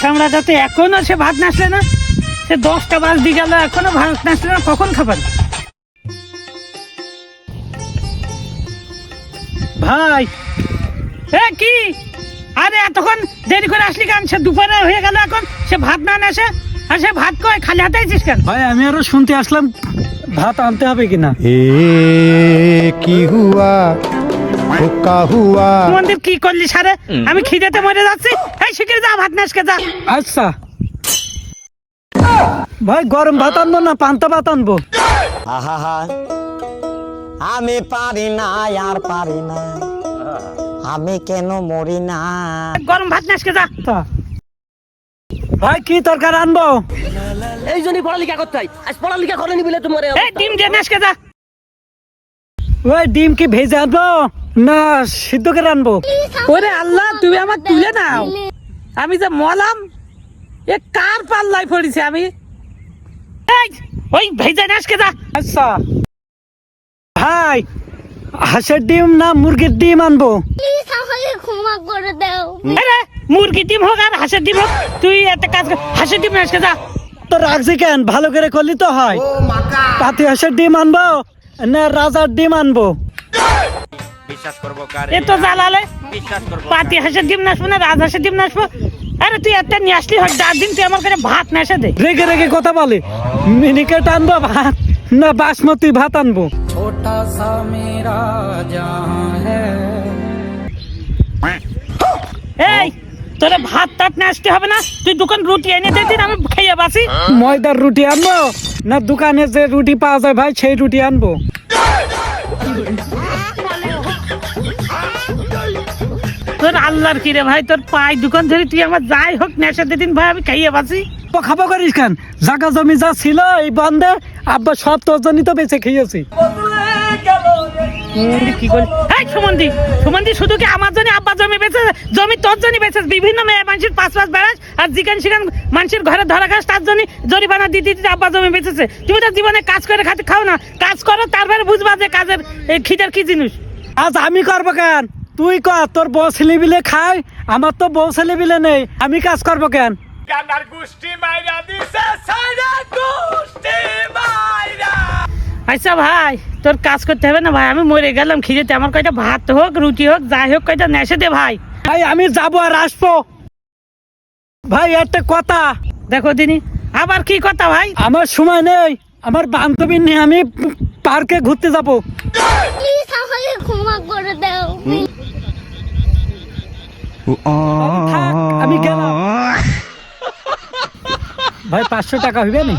সামলাটা তো এখনো সে ভাত নাচলে না, সে 10টা বাজতে গেল এখনো ভাত নাচলে না, কখন খাবেন ভাই? কি আরে এতক্ষণ দেরি করে আসলি কেন? সে দুপুরে হয়ে গেল, এখন সে ভাত না আসে, আর সে ভাত কই খালি হাতে আইছিস কেন? ভাই আমি আরো শুনতে আসলাম ভাত আনতে হবে কিনা। কি হুয়া হুক্কা হুয়া। মন্দির কি করলি সারে? আমি খিদেতে মরে যাচ্ছি। এই শিগগির যা ভাত নাচকে যা। আচ্ছা ভাই, গরম ভাত আনবো না পান্তা ভাত আনবো? আহা আমি পারি না, আর পারি না, আমি কেন মরি না। গরম ভাত নাচকে যা। ভাই কি তরকারি আনবো? এই জন্যই পড়ালেখা করতে হয়, আজ পড়ালেখা করেনি বলে তোমার এই ডিম দিয়ে নাচকে যা। ওই ডিম কি ভেজে আনবো না সিদ্ধ করে আনবো? ওরে আল্লাহ, তুমি আমার তুলে নাও, আমি যে মলাম এ কার পাল্লাই পড়েছে আমি। এই ওই ভেজে নাচকে যা। আচ্ছা ভাই, হাঁসের ডিম না মুরগির ডিম আনবো? প্লিজ আমাকে ক্ষমা করে দাও। আরে মুরগি ডিম হোক আর হাঁসের ডিম হোক, তুই একটা কাজ কর, হাঁসের ডিম নাচকে যা। তো রাখছি কেন, ভালো করে করলি তো হয়। পাতি হাঁসের ডিম আনবো না রাজার ডিম আনবো? এ তো জ্বালালে, পাতি হাঁসের ডিম নাচবো না রাজ হাঁসের ডিম নাচবো? আরে তুই একটা নিয়ে আসলি হয়, 4 দিন তুই আমার কাছে ভাত নেসে দে। রেগে রেগে কথা বলে। মিনিকেট আনবো ভাত না বাসমতি ভাত আনবো? এই তোরে ভাত টাত নাচতে হবে না, তুই দোকান রুটি এনে দে দিন, আমি খেয়ে বাসি। ময়দার রুটি আনবো না দোকানে যে রুটি পাওয়া যায় ভাই সেই রুটি আনবো? তোর আল্লাহর কি রে ভাই, তোর পাই দোকান ধরে তুই আমার যাই হোক নেশা দিন ভাই, আমি খাইয়ে বাসি। খাবো করিস কেন? জায়গা জমি যা ছিল এই বন্ধে আব্বা সব তোর জন্যই তো বেঁচে খেয়েছি। কি করি? এই সুমন্দি, সুমন্দি শুধু কি আমার জন্য আব্বা জমি বেচে, জমি তোর জন্য বেচে, বিভিন্ন মেয়ে মানুষের পাঁচ বেড়াস আর জিকান শিকান মানুষের ঘরে ধরা খাস, তার জন্য জরিমানা দিতে দিতে আব্বা জমি বেচেছে। তুমি তো জীবনে কাজ করে খাতে খাও না, কাজ করো তারপরে বুঝবা যে কাজের খিদের কি জিনিস। আজ আমি করবো কেন? তুই কর, তোর বউ ছেলে বিলে খায়, আমার তো বউ ছেলে বিলে নেই, আমি কাজ করবো কেন? আচ্ছা ভাই, তোর কাজ করতে হবে না ভাই, আমি মরে গেলাম খিদেতে, আমার কয়টা ভাত হোক রুটি হোক যাই হোক কয়টা নেশে দে ভাই। ভাই আমি যাবো আর আসবো। ভাই একটা কথা দেখো দিনি, আবার কি কথা ভাই? আমার সময় নেই, আমার বান্ধবী নিয়ে আমি পার্কে ঘুরতে যাবো। প্লিজ আমাকে ক্ষমা করে দাও। থাক, আমি গেলাম। ভাই 500 টাকা হইবে না?